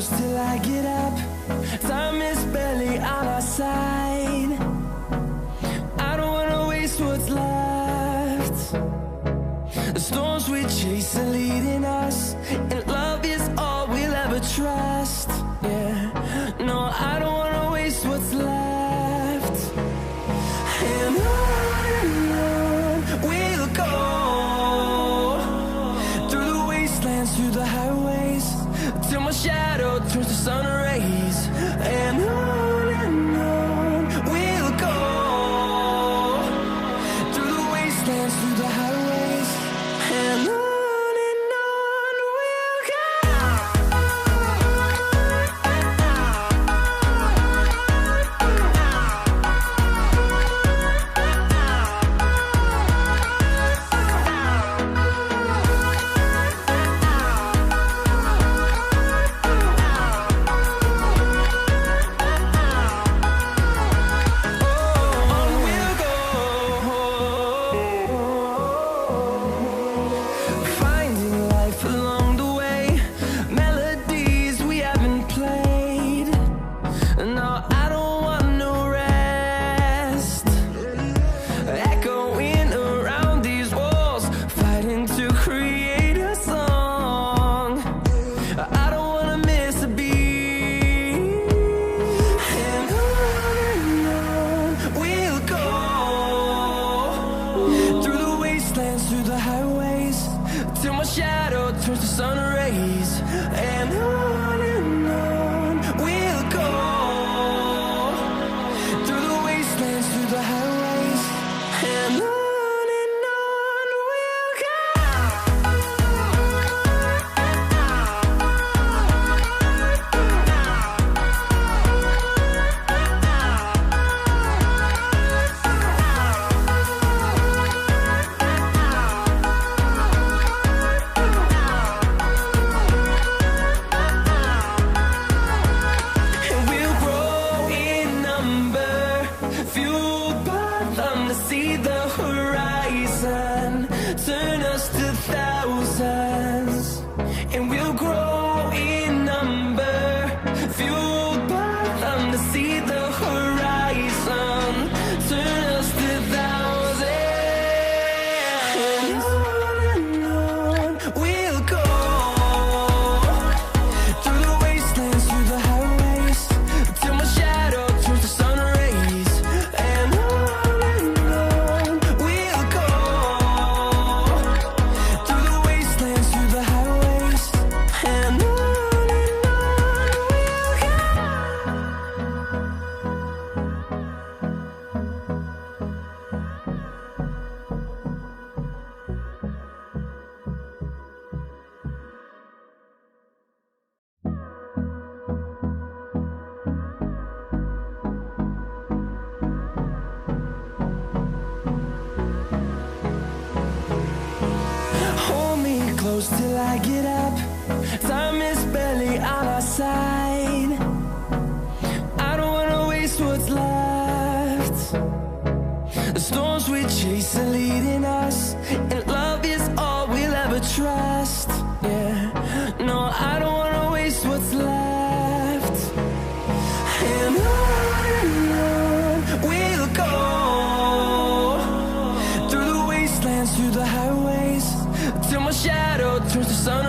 close till I get up. Time is barely on our side. I don't wanna waste what's left. The storms we chase are leading us, and love is all we'll ever trust. Yeah, no, I don't wanna waste what's left. And on we'll go, through the wastelands, through the highways, till my shadow turns to sun rays. And on we'll go, through the wastelands, through the highways, and on we'll go. Through the highways, till my shadow turns to sun rays. And on we'll go, through the wastelands, through the highways, and on we'll go. See the horizon, turn us to thousands, and we'll grow in number, fueled by them. To see the horizon, turn us to thousands, and on we'll go, through the wastelands, through the highways, till my shadow turns to sun rays. And close till I get up. Time is barely on our side. I don't wanna waste what's left. The storms we chase are leading us, and love is all we'll ever trust. Yeah, no, I don't wanna waste what's left. And on we'll go, through the wastelands, through the highways, till my shadow turns to sun